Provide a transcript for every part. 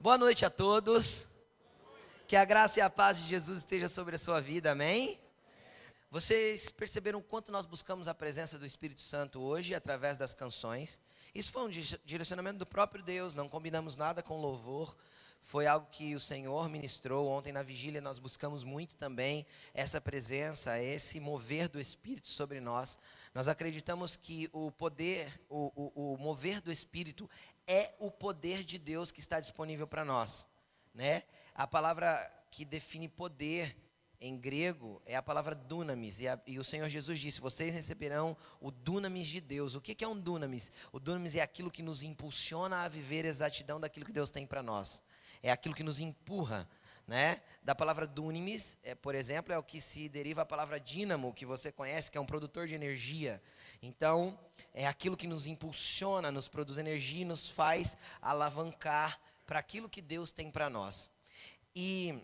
Boa noite a todos. Que a graça e a paz de Jesus esteja sobre a sua vida, amém? Vocês perceberam o quanto nós buscamos a presença do Espírito Santo hoje através das canções? Isso foi um direcionamento do próprio Deus, não combinamos nada com louvor. Foi algo que o Senhor ministrou. Ontem na vigília nós buscamos muito também essa presença, esse mover do Espírito sobre nós. Nós acreditamos que o poder, o mover do Espírito é o poder de Deus que está disponível para nós, né? A palavra que define poder em grego é a palavra dunamis, e o Senhor Jesus disse: vocês receberão o dunamis de Deus. O que é um dunamis? O dunamis é aquilo que nos impulsiona a viver a exatidão daquilo que Deus tem para nós. É aquilo que nos empurra, né? Da palavra dunamis, por exemplo, é o que se deriva a palavra dínamo, que você conhece, que é um produtor de energia. Então, é aquilo que nos impulsiona, nos produz energia e nos faz alavancar para aquilo que Deus tem para nós. E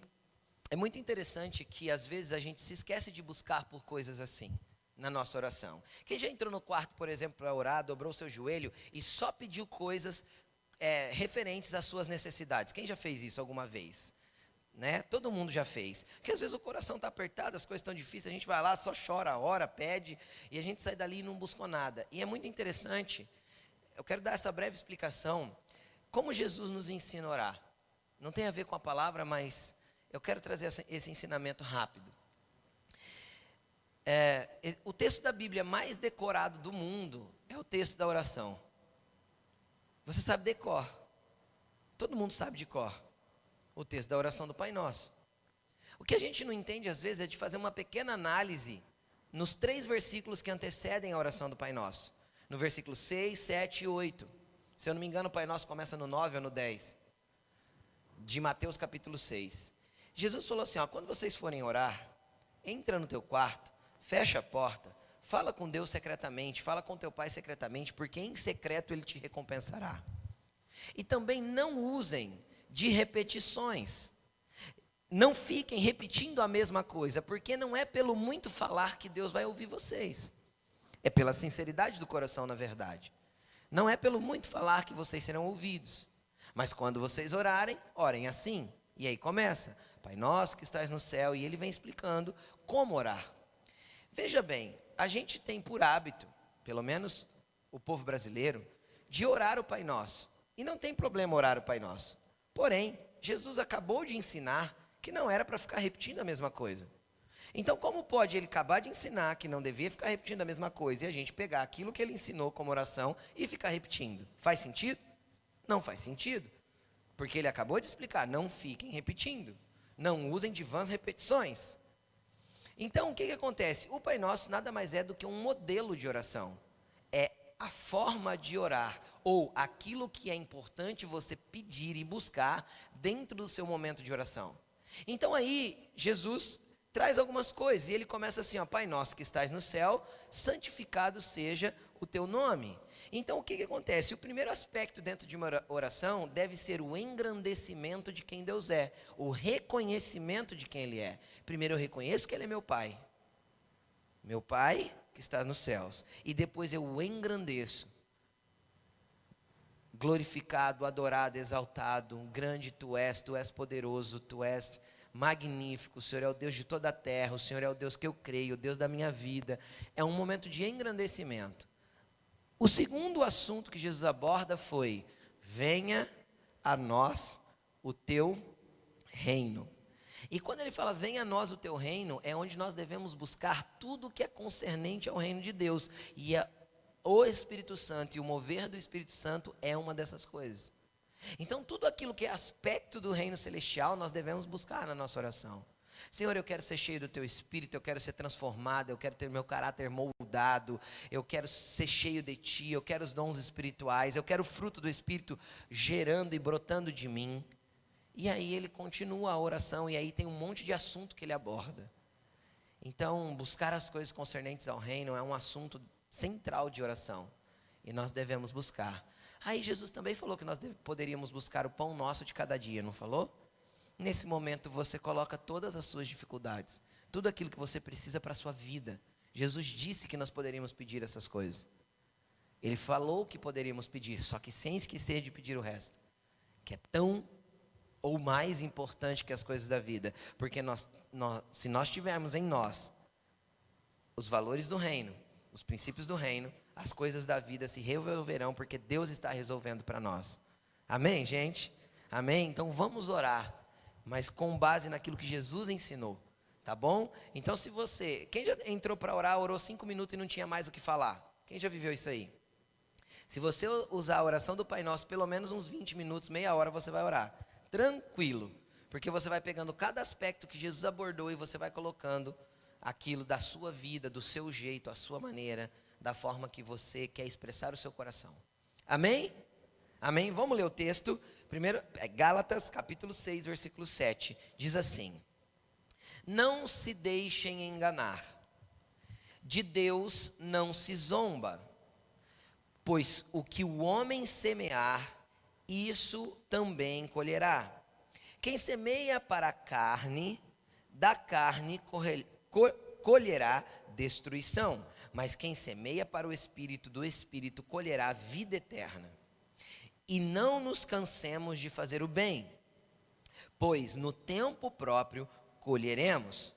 é muito interessante que às vezes a gente se esquece de buscar por coisas assim na nossa oração. Quem já entrou no quarto, por exemplo, para orar, dobrou o seu joelho e só pediu coisas referentes às suas necessidades? Quem já fez isso alguma vez? Né? Todo mundo já fez. Porque às vezes o coração está apertado, as coisas estão difíceis, a gente vai lá, só chora, ora, pede, e a gente sai dali e não buscou nada. E é muito interessante, eu quero dar essa breve explicação, como Jesus nos ensina a orar. Não tem a ver com a palavra, mas eu quero trazer esse ensinamento rápido. O texto da Bíblia mais decorado do mundo é o texto da oração. Você sabe de cor. Todo mundo sabe de cor o texto da oração do Pai Nosso. O que a gente não entende às vezes é de fazer uma pequena análise nos 3 versículos que antecedem a oração do Pai Nosso. No versículo 6, 7 e 8. Se eu não me engano, o Pai Nosso começa no 9 ou no 10. De Mateus capítulo 6. Jesus falou assim, quando vocês forem orar, entra no teu quarto, fecha a porta, fala com Deus secretamente, fala com teu Pai secretamente, porque em secreto Ele te recompensará. E também não usem de repetições. Não fiquem repetindo a mesma coisa, porque não é pelo muito falar que Deus vai ouvir vocês. É pela sinceridade do coração, na verdade. Não é pelo muito falar que vocês serão ouvidos. Mas quando vocês orarem, orem assim. E aí começa, Pai nosso que estás no céu, e ele vem explicando como orar. Veja bem, a gente tem por hábito, pelo menos o povo brasileiro, de orar o Pai Nosso. E não tem problema orar o Pai Nosso. Porém, Jesus acabou de ensinar que não era para ficar repetindo a mesma coisa. Então, como pode ele acabar de ensinar que não devia ficar repetindo a mesma coisa e a gente pegar aquilo que ele ensinou como oração e ficar repetindo? Faz sentido? Não faz sentido. Porque ele acabou de explicar, não fiquem repetindo. Não usem de vãs repetições. Então, o que acontece? O Pai Nosso nada mais é do que um modelo de oração. É a forma de orar, ou aquilo que é importante você pedir e buscar dentro do seu momento de oração. Então aí, Jesus traz algumas coisas, e ele começa assim, Pai nosso que estás no céu, santificado seja o teu nome. Então o que acontece? O primeiro aspecto dentro de uma oração deve ser o engrandecimento de quem Deus é, o reconhecimento de quem Ele é. Primeiro eu reconheço que Ele é meu Pai que está nos céus, e depois eu o engrandeço, glorificado, adorado, exaltado, grande tu és poderoso, tu és magnífico, o Senhor é o Deus de toda a terra, o Senhor é o Deus que eu creio, o Deus da minha vida. É um momento de engrandecimento. O segundo assunto que Jesus aborda foi: venha a nós o teu reino. E quando ele fala venha a nós o teu reino, é onde nós devemos buscar tudo que é concernente ao reino de Deus. E o Espírito Santo e o mover do Espírito Santo é uma dessas coisas. Então tudo aquilo que é aspecto do reino celestial nós devemos buscar na nossa oração. Senhor, eu quero ser cheio do teu Espírito, eu quero ser transformado, eu quero ter meu caráter moldado, eu quero ser cheio de ti, eu quero os dons espirituais, eu quero o fruto do Espírito gerando e brotando de mim. E aí ele continua a oração, e aí tem um monte de assunto que ele aborda. Então, buscar as coisas concernentes ao reino é um assunto central de oração, e nós devemos buscar. Aí Jesus também falou que nós poderíamos buscar o pão nosso de cada dia, não falou? Nesse momento você coloca todas as suas dificuldades, tudo aquilo que você precisa para a sua vida. Jesus disse que nós poderíamos pedir essas coisas. Ele falou que poderíamos pedir, só que sem esquecer de pedir o resto, que é tão ou mais importante que as coisas da vida, porque se nós tivermos em nós os valores do reino, os princípios do reino, as coisas da vida se resolverão, porque Deus está resolvendo para nós. Amém, gente? Amém? Então vamos orar, mas com base naquilo que Jesus ensinou, tá bom? Então se você, quem já entrou para orar, orou 5 minutos e não tinha mais o que falar? Quem já viveu isso aí? Se você usar a oração do Pai Nosso, pelo menos uns 20 minutos, meia hora você vai orar, tranquilo, porque você vai pegando cada aspecto que Jesus abordou e você vai colocando aquilo da sua vida, do seu jeito, a sua maneira, da forma que você quer expressar o seu coração. Amém? Amém? Vamos ler o texto. Primeiro, Gálatas, capítulo 6, versículo 7. Diz assim: não se deixem enganar, de Deus não se zomba, pois o que o homem semear, isso também colherá. Quem semeia para a carne, da carne colherá destruição, mas quem semeia para o Espírito, do Espírito colherá vida eterna. E não nos cansemos de fazer o bem, pois no tempo próprio colheremos,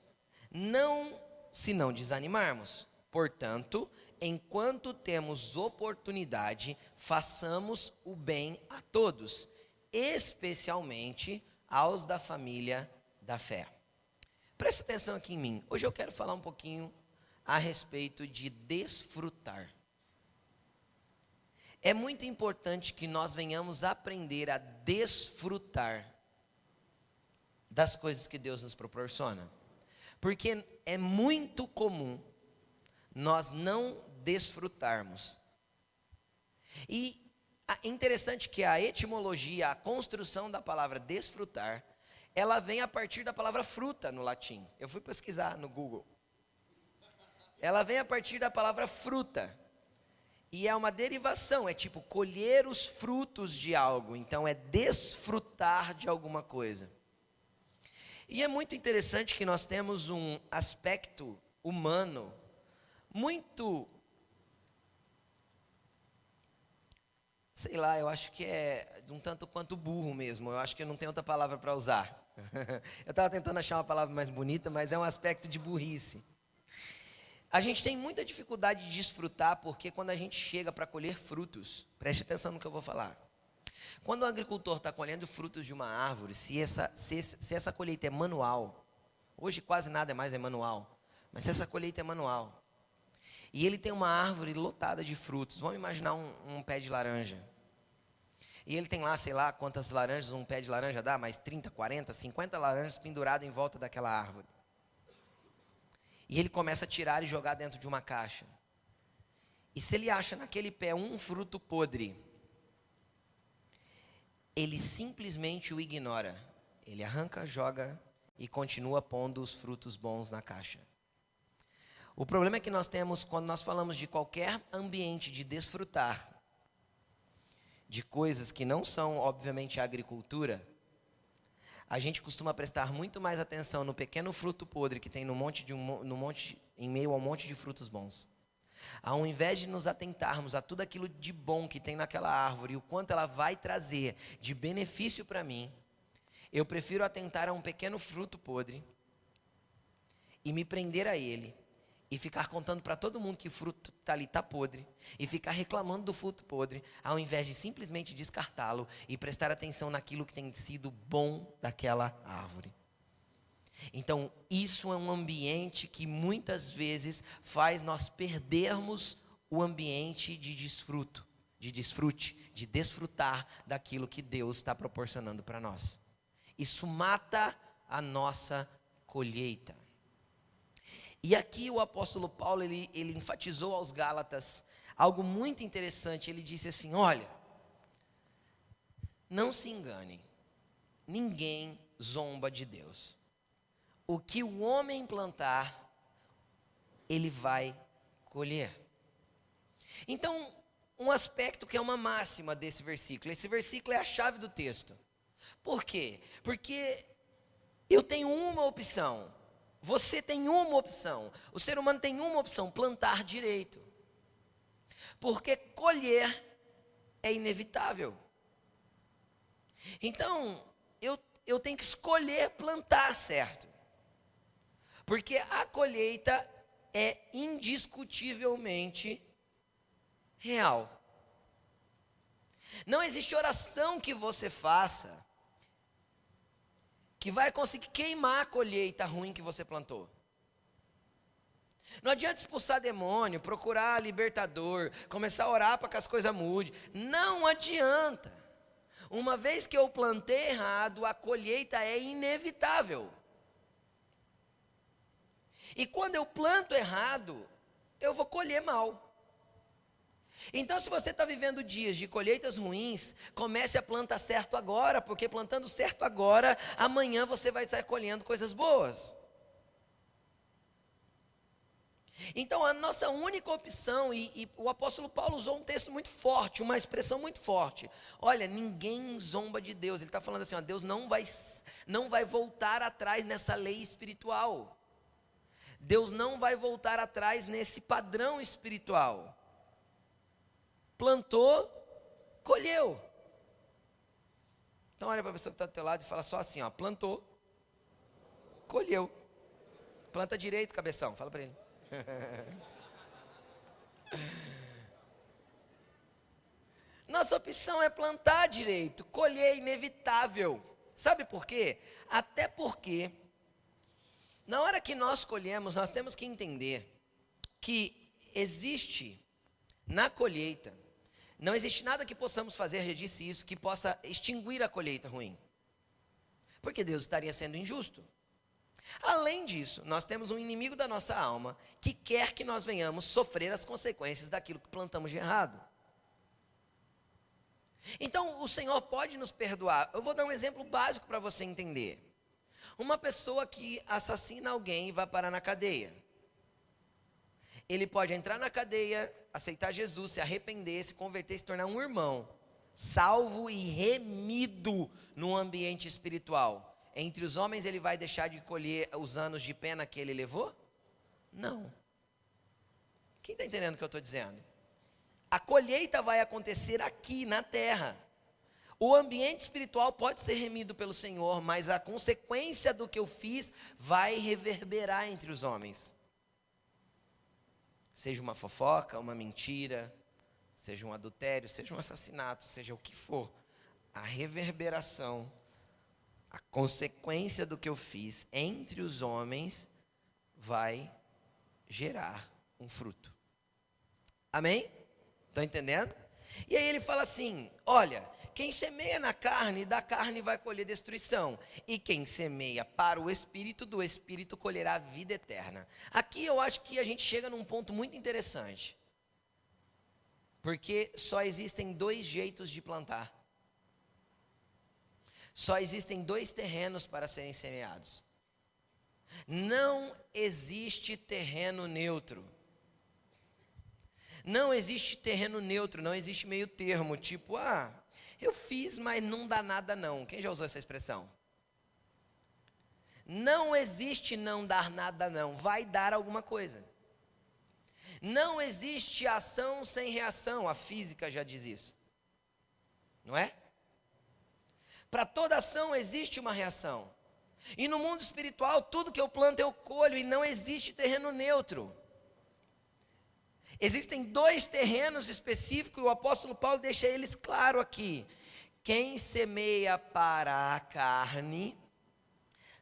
se não desanimarmos. Portanto, enquanto temos oportunidade, façamos o bem a todos, especialmente aos da família da fé. Presta atenção aqui em mim. Hoje eu quero falar um pouquinho a respeito de desfrutar. É muito importante que nós venhamos aprender a desfrutar das coisas que Deus nos proporciona, porque é muito comum nós não desfrutarmos. E é interessante que a etimologia, a construção da palavra desfrutar, ela vem a partir da palavra fruta no latim. Eu fui pesquisar no Google. Ela vem a partir da palavra fruta. E é uma derivação, é tipo colher os frutos de algo. Então é desfrutar de alguma coisa. E é muito interessante que nós temos um aspecto humano muito, sei lá, eu acho que é um tanto quanto burro mesmo. Eu acho que não tem outra palavra para usar. Eu estava tentando achar uma palavra mais bonita, mas é um aspecto de burrice. A gente tem muita dificuldade de desfrutar, porque quando a gente chega para colher frutos, preste atenção no que eu vou falar. Quando o agricultor está colhendo frutos de uma árvore, se essa colheita é manual, hoje quase nada mais é manual, mas se essa colheita é manual, e ele tem uma árvore lotada de frutos, vamos imaginar um pé de laranja, e ele tem lá, sei lá, quantas laranjas um pé de laranja dá, mais 30, 40, 50 laranjas penduradas em volta daquela árvore. E ele começa a tirar e jogar dentro de uma caixa. E se ele acha naquele pé um fruto podre, ele simplesmente o ignora. Ele arranca, joga e continua pondo os frutos bons na caixa. O problema é que nós temos, quando nós falamos de qualquer ambiente de desfrutar, de coisas que não são, obviamente, a agricultura, a gente costuma prestar muito mais atenção no pequeno fruto podre que tem em meio a um monte de frutos bons. Ao invés de nos atentarmos a tudo aquilo de bom que tem naquela árvore e o quanto ela vai trazer de benefício para mim, eu prefiro atentar a um pequeno fruto podre e me prender a ele e ficar contando para todo mundo que o fruto está podre e ficar reclamando do fruto podre, ao invés de simplesmente descartá-lo e prestar atenção naquilo que tem sido bom daquela árvore. Então, isso é um ambiente que muitas vezes faz nós perdermos o ambiente de desfrute, de desfrutar daquilo que Deus está proporcionando para nós. Isso mata a nossa colheita. E aqui o apóstolo Paulo, ele enfatizou aos Gálatas algo muito interessante. Ele disse assim: olha, não se enganem, ninguém zomba de Deus. O que o homem plantar, ele vai colher. Então, um aspecto que é uma máxima desse versículo, esse versículo é a chave do texto. Por quê? Porque eu tenho uma opção. Você tem uma opção, o ser humano tem uma opção: plantar direito, porque colher é inevitável. Então, eu tenho que escolher plantar certo. Porque a colheita é indiscutivelmente real. Não existe oração que você faça que vai conseguir queimar a colheita ruim que você plantou. Não adianta expulsar demônio, procurar libertador, começar a orar para que as coisas mudem. Não adianta. Uma vez que eu plantei errado, a colheita é inevitável. E quando eu planto errado, eu vou colher mal. Então, se você está vivendo dias de colheitas ruins, comece a plantar certo agora, porque plantando certo agora, amanhã você vai estar colhendo coisas boas. Então, a nossa única opção, e o apóstolo Paulo usou um texto muito forte, uma expressão muito forte. Olha, ninguém zomba de Deus. Ele está falando assim, ó, Deus não vai voltar atrás nessa lei espiritual. Deus não vai voltar atrás nesse padrão espiritual. Plantou, colheu. Então olha para a pessoa que está do teu lado e fala só assim, ó, plantou, colheu. Planta direito, cabeção, fala para ele. Nossa opção é plantar direito, colher inevitável. Sabe por quê? Até porque, na hora que nós colhemos, nós temos que entender que existe na colheita, não existe nada que possamos fazer, já disse isso, que possa extinguir a colheita ruim. Porque Deus estaria sendo injusto. Além disso, nós temos um inimigo da nossa alma que quer que nós venhamos sofrer as consequências daquilo que plantamos de errado. Então, o Senhor pode nos perdoar. Eu vou dar um exemplo básico para você entender. Uma pessoa que assassina alguém e vai parar na cadeia. Ele pode entrar na cadeia, aceitar Jesus, se arrepender, se converter, se tornar um irmão, salvo e remido no ambiente espiritual. Entre os homens ele vai deixar de colher os anos de pena que ele levou? Não. Quem está entendendo o que eu estou dizendo? A colheita vai acontecer aqui na terra. O ambiente espiritual pode ser remido pelo Senhor, mas a consequência do que eu fiz vai reverberar entre os homens. Seja uma fofoca, uma mentira, seja um adultério, seja um assassinato, seja o que for. A reverberação, a consequência do que eu fiz entre os homens vai gerar um fruto. Amém? Estão entendendo? E aí ele fala assim, olha, quem semeia na carne, da carne vai colher destruição. E quem semeia para o Espírito, do Espírito colherá a vida eterna. Aqui eu acho que a gente chega num ponto muito interessante. Porque só existem dois jeitos de plantar. Só existem dois terrenos para serem semeados. Não existe terreno neutro. Não existe terreno neutro, não existe meio termo, tipo, eu fiz, mas não dá nada não. Quem já usou essa expressão? Não existe não dar nada não, vai dar alguma coisa. Não existe ação sem reação, a física já diz isso. Não é? Para toda ação existe uma reação. E no mundo espiritual, tudo que eu planto eu colho e não existe terreno neutro. Existem dois terrenos específicos e o apóstolo Paulo deixa eles claro aqui. Quem semeia para a carne,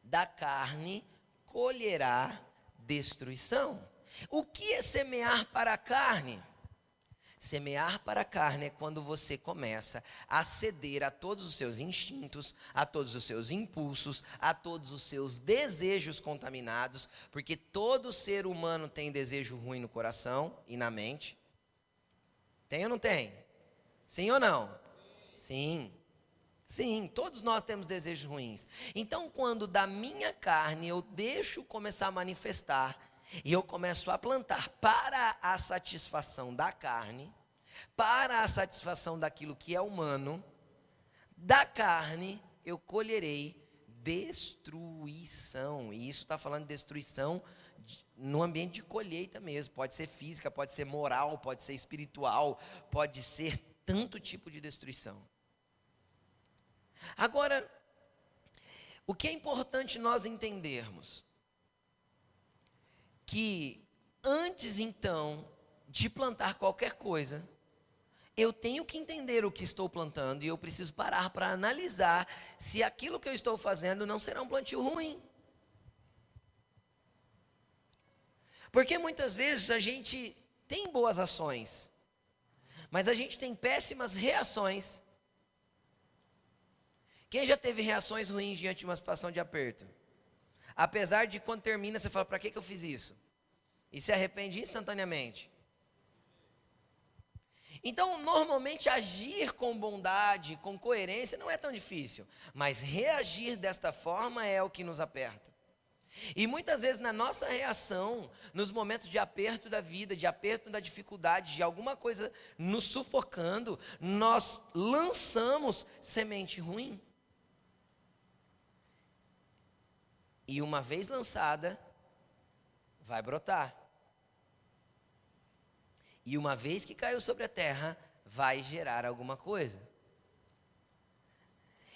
da carne colherá destruição. O que é semear para a carne? Semear para a carne é quando você começa a ceder a todos os seus instintos, a todos os seus impulsos, a todos os seus desejos contaminados, porque todo ser humano tem desejo ruim no coração e na mente. Tem ou não tem? Sim ou não? Sim. Sim, todos nós temos desejos ruins. Então, quando da minha carne eu deixo começar a manifestar, e eu começo a plantar para a satisfação da carne, para a satisfação daquilo que é humano, da carne eu colherei destruição. E isso está falando de destruição no ambiente de colheita mesmo. Pode ser física, pode ser moral, pode ser espiritual, pode ser tanto tipo de destruição. Agora, O que é importante nós entendermos? Que antes então de plantar qualquer coisa, eu tenho que entender o que estou plantando e eu preciso parar para analisar se aquilo que eu estou fazendo não será um plantio ruim. Porque muitas vezes a gente tem boas ações, mas a gente tem péssimas reações. Quem já teve reações ruins diante de uma situação de aperto? Apesar de quando termina você fala, para que eu fiz isso? E se arrepende instantaneamente. Então, normalmente, agir com bondade, com coerência, não é tão difícil. Mas reagir desta forma é o que nos aperta. E muitas vezes, na nossa reação, nos momentos de aperto da vida, de aperto da dificuldade, de alguma coisa nos sufocando, nós lançamos semente ruim. E uma vez lançada, vai brotar. E uma vez que caiu sobre a terra, vai gerar alguma coisa.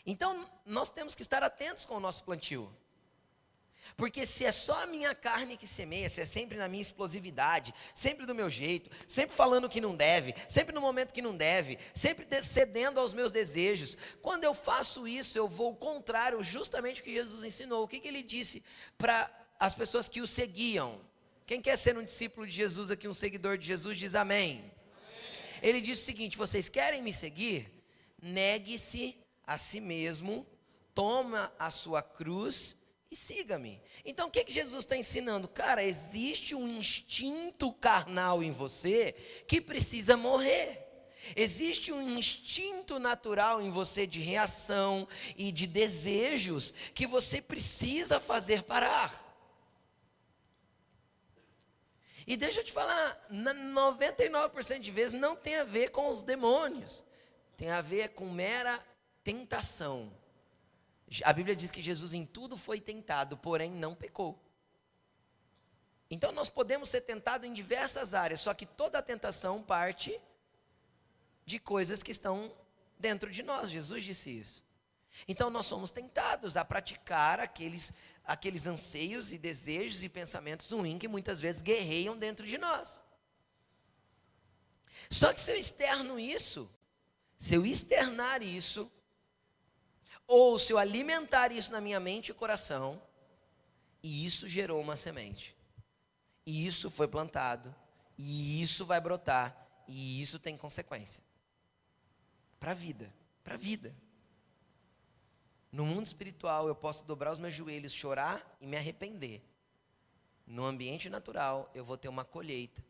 Então, nós temos que estar atentos com o nosso plantio. Porque se é só a minha carne que semeia, se é sempre na minha explosividade, sempre do meu jeito, sempre falando que não deve, sempre no momento que não deve, sempre cedendo aos meus desejos, quando eu faço isso, eu vou ao contrário, justamente o que Jesus ensinou. O que ele disse para as pessoas que o seguiam? Quem quer ser um discípulo de Jesus aqui, um seguidor de Jesus, diz amém. Amém. Ele disse o seguinte: vocês querem me seguir? Negue-se a si mesmo, toma a sua cruz e siga-me. Então o que Jesus está ensinando? Cara, existe um instinto carnal em você que precisa morrer. Existe um instinto natural em você de reação e de desejos que você precisa fazer parar. E deixa eu te falar, 99% de vezes não tem a ver com os demônios. Tem a ver com mera tentação. A Bíblia diz que Jesus em tudo foi tentado, porém não pecou. Então nós podemos ser tentados em diversas áreas, só que toda a tentação parte de coisas que estão dentro de nós. Jesus disse isso. Então nós somos tentados a praticar aqueles anseios e desejos e pensamentos ruins que muitas vezes guerreiam dentro de nós. Só que se eu externar isso, ou se eu alimentar isso na minha mente e coração, e isso gerou uma semente, e isso foi plantado, e isso vai brotar, e isso tem consequência para a vida, para a vida. No mundo espiritual eu posso dobrar os meus joelhos, chorar e me arrepender. No ambiente natural eu vou ter uma colheita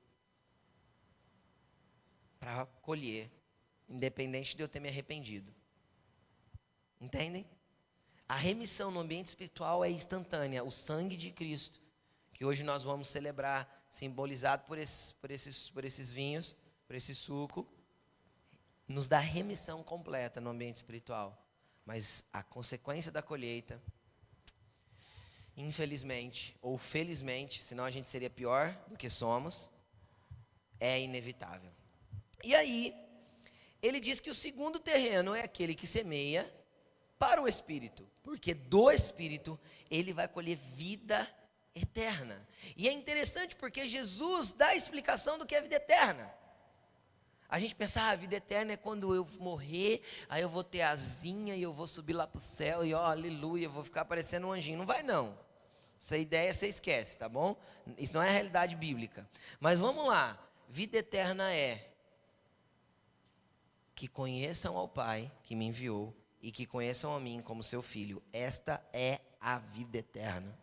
para colher, independente de eu ter me arrependido. Entendem? A remissão no ambiente espiritual é instantânea. O sangue de Cristo, que hoje nós vamos celebrar, simbolizado por esses vinhos, por esse suco, nos dá remissão completa no ambiente espiritual. Mas a consequência da colheita, infelizmente, ou felizmente, senão a gente seria pior do que somos, é inevitável. E aí, ele diz que o segundo terreno é aquele que semeia para o Espírito, porque do Espírito ele vai colher vida eterna. E é interessante porque Jesus dá a explicação do que é vida eterna. A gente pensa, a vida eterna é quando eu morrer, aí eu vou ter asinha e eu vou subir lá para o céu e aleluia, eu vou ficar parecendo um anjinho. Não vai não. Essa ideia você esquece, tá bom? Isso não é a realidade bíblica. Mas vamos lá. Vida eterna é que conheçam ao Pai que me enviou e que conheçam a mim como seu filho. Esta é a vida eterna.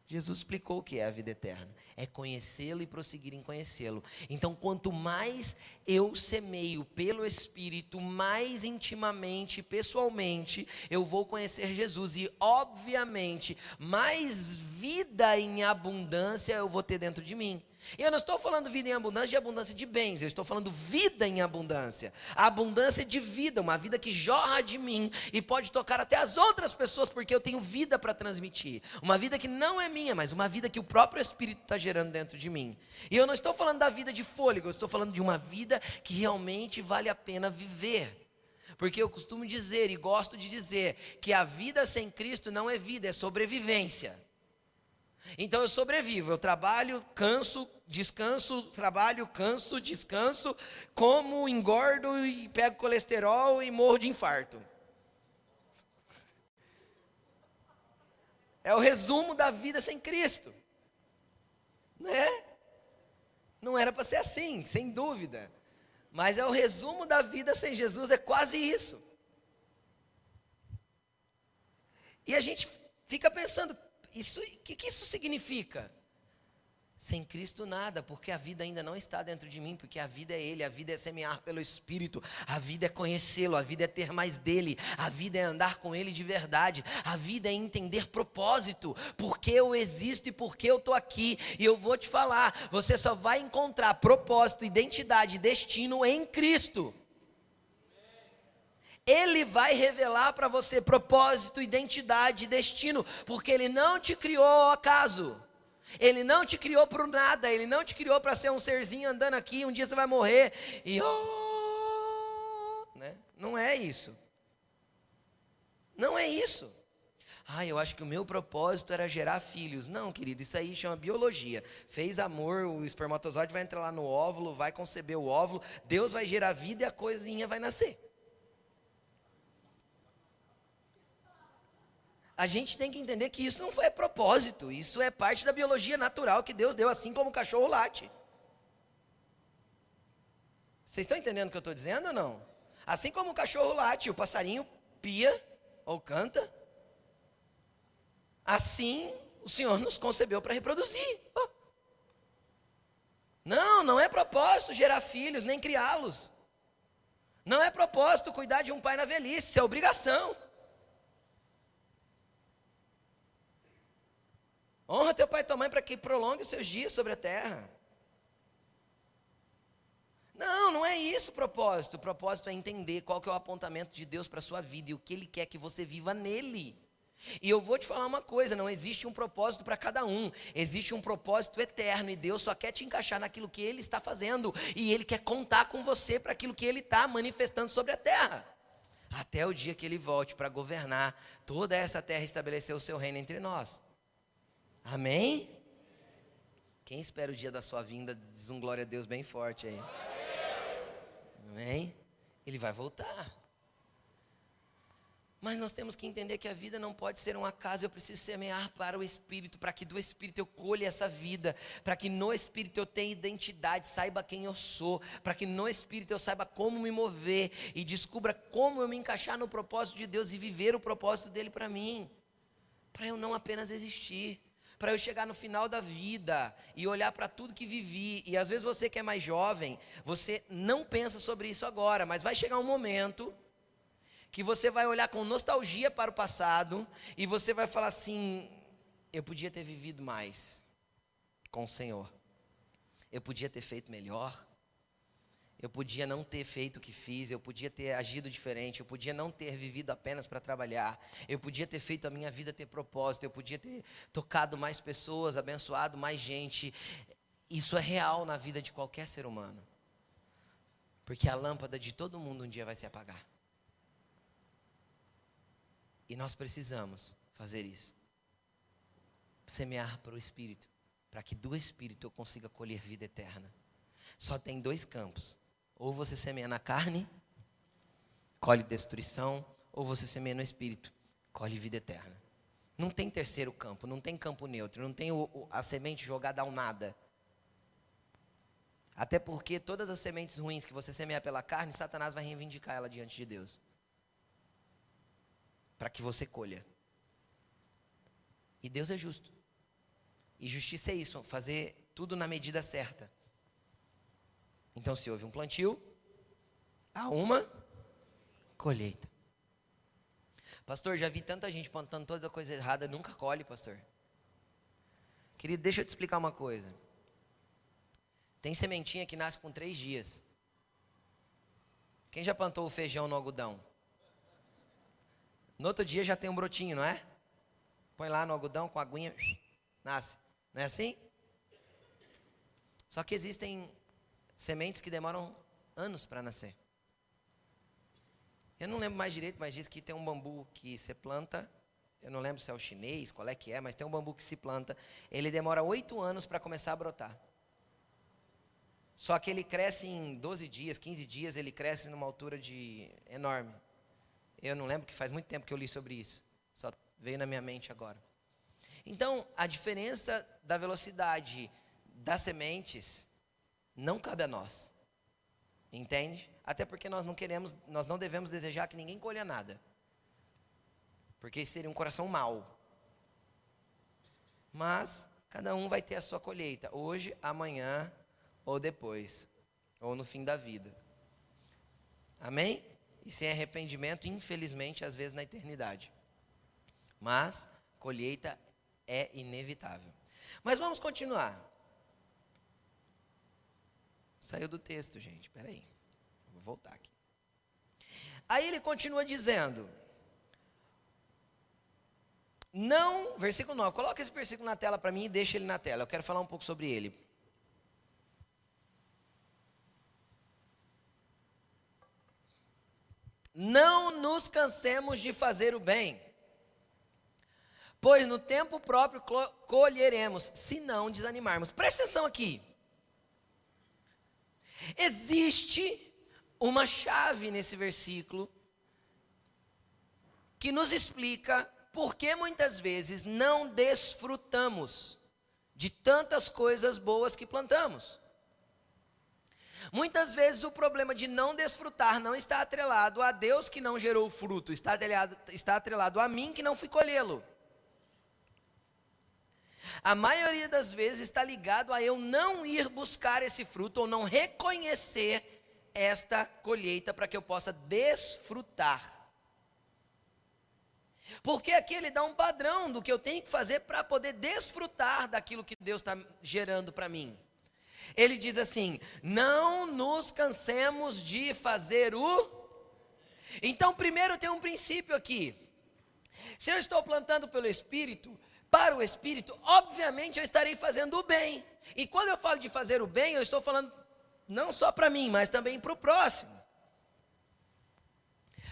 Jesus explicou o que é a vida eterna. É conhecê-lo e prosseguir em conhecê-lo. Então, quanto mais eu semeio pelo Espírito, mais intimamente, pessoalmente, eu vou conhecer Jesus. E, obviamente, mais vida em abundância eu vou ter dentro de mim. Eu não estou falando vida em abundância de abundância de bens, eu estou falando vida em abundância. A abundância de vida, uma vida que jorra de mim e pode tocar até as outras pessoas, porque eu tenho vida para transmitir. Uma vida que não é minha, mas uma vida que o próprio Espírito está gerando dentro de mim. E eu não estou falando da vida de fôlego, eu estou falando de uma vida que realmente vale a pena viver. Porque eu costumo dizer e gosto de dizer que a vida sem Cristo não é vida, é sobrevivência. Então eu sobrevivo, eu trabalho, canso, descanso, trabalho, canso, descanso, como, engordo e pego colesterol e morro de infarto. É o resumo da vida sem Cristo, né? Não era para ser assim, sem dúvida. Mas é o resumo da vida sem Jesus, é quase isso. E a gente fica pensando, o que isso significa? Sem Cristo nada, porque a vida ainda não está dentro de mim, porque a vida é Ele, a vida é semear pelo Espírito, a vida é conhecê-lo, a vida é ter mais dEle, a vida é andar com Ele de verdade, a vida é entender propósito, porque eu existo e porque eu estou aqui. E eu vou te falar, você só vai encontrar propósito, identidade, destino em Cristo. Ele vai revelar para você propósito, identidade, destino, porque Ele não te criou ao acaso. Ele não te criou por nada, Ele não te criou para ser um serzinho andando aqui, um dia você vai morrer e né? Não é isso. Não é isso. Eu acho que o meu propósito era gerar filhos. Não, querido, isso aí chama biologia. Fez amor, o espermatozoide vai entrar lá no óvulo, vai conceber o óvulo, Deus vai gerar vida e a coisinha vai nascer. A gente tem que entender que isso não foi propósito, isso é parte da biologia natural que Deus deu, assim como o cachorro late. Vocês estão entendendo o que eu estou dizendo ou não? Assim como o cachorro late, o passarinho pia ou canta, assim o Senhor nos concebeu para reproduzir. Não é propósito gerar filhos, nem criá-los. Não é propósito cuidar de um pai na velhice, isso é obrigação. Honra teu pai e tua mãe para que prolongue os seus dias sobre a terra. Não é isso o propósito. O propósito é entender qual que é o apontamento de Deus para a sua vida e o que Ele quer que você viva nele. E eu vou te falar uma coisa, não existe um propósito para cada um. Existe um propósito eterno e Deus só quer te encaixar naquilo que Ele está fazendo. E Ele quer contar com você para aquilo que Ele está manifestando sobre a terra. Até o dia que Ele volte para governar toda essa terra e estabelecer o seu reino entre nós. Amém? Quem espera o dia da sua vinda, diz um glória a Deus bem forte aí. Amém? Ele vai voltar. Mas nós temos que entender que a vida não pode ser um acaso. Eu preciso semear para o Espírito, para que do Espírito eu colhe essa vida, para que no Espírito eu tenha identidade, saiba quem eu sou, para que no Espírito eu saiba como me mover e descubra como eu me encaixar no propósito de Deus e viver o propósito dele para mim, para eu não apenas existir. Para eu chegar no final da vida e olhar para tudo que vivi. E às vezes você que é mais jovem, você não pensa sobre isso agora, mas vai chegar um momento que você vai olhar com nostalgia para o passado e você vai falar assim: eu podia ter vivido mais com o Senhor, eu podia ter feito melhor, eu podia não ter feito o que fiz, eu podia ter agido diferente, eu podia não ter vivido apenas para trabalhar, eu podia ter feito a minha vida ter propósito, eu podia ter tocado mais pessoas, abençoado mais gente. Isso é real na vida de qualquer ser humano, porque a lâmpada de todo mundo um dia vai se apagar. E nós precisamos fazer isso, semear para o Espírito, para que do Espírito eu consiga colher vida eterna. Só tem dois campos: ou você semeia na carne, colhe destruição, ou você semeia no Espírito, colhe vida eterna. Não tem terceiro campo, não tem campo neutro, não tem a semente jogada ao nada. Até porque todas as sementes ruins que você semear pela carne, Satanás vai reivindicar ela diante de Deus, para que você colha. E Deus é justo. E justiça é isso, fazer tudo na medida certa. Então, se houve um plantio, há uma colheita. Pastor, já vi tanta gente plantando toda coisa errada, nunca colhe, pastor. Querido, deixa eu te explicar uma coisa. Tem sementinha que nasce com 3 dias. Quem já plantou o feijão no algodão? No outro dia já tem um brotinho, não é? Põe lá no algodão com a aguinha, nasce. Não é assim? Só que existem sementes que demoram anos para nascer. Eu não lembro mais direito, mas diz que tem um bambu que você planta. Eu não lembro se é o chinês, qual é que é, mas tem um bambu que se planta. Ele demora 8 anos para começar a brotar. Só que ele cresce em 12 dias, 15 dias, ele cresce numa altura enorme. Eu não lembro, que faz muito tempo que eu li sobre isso. Só veio na minha mente agora. Então, a diferença da velocidade das sementes não cabe a nós. Entende? Até porque nós não devemos desejar que ninguém colha nada. Porque isso seria um coração mau. Mas cada um vai ter a sua colheita, hoje, amanhã ou depois, ou no fim da vida. Amém? E sem arrependimento, infelizmente, às vezes na eternidade. Mas colheita é inevitável. Mas vamos continuar. Saiu do texto, gente, espera aí. Vou voltar aqui. Aí ele continua dizendo, não, versículo 9, coloca esse versículo na tela para mim e deixa ele na tela, eu quero falar um pouco sobre ele. Não nos cansemos de fazer o bem, pois no tempo próprio colheremos, se não desanimarmos. Presta atenção aqui. Existe uma chave nesse versículo que nos explica por que muitas vezes não desfrutamos de tantas coisas boas que plantamos. Muitas vezes o problema de não desfrutar não está atrelado a Deus que não gerou o fruto, está atrelado a mim que não fui colhê-lo. A maioria das vezes está ligado a eu não ir buscar esse fruto ou não reconhecer esta colheita para que eu possa desfrutar. Porque aqui ele dá um padrão do que eu tenho que fazer para poder desfrutar daquilo que Deus está gerando para mim. Ele diz assim, não nos cansemos de fazer o... Então primeiro tem um princípio aqui. Se eu estou plantando pelo Espírito, para o Espírito, obviamente eu estarei fazendo o bem. E quando eu falo de fazer o bem, eu estou falando não só para mim, mas também para o próximo.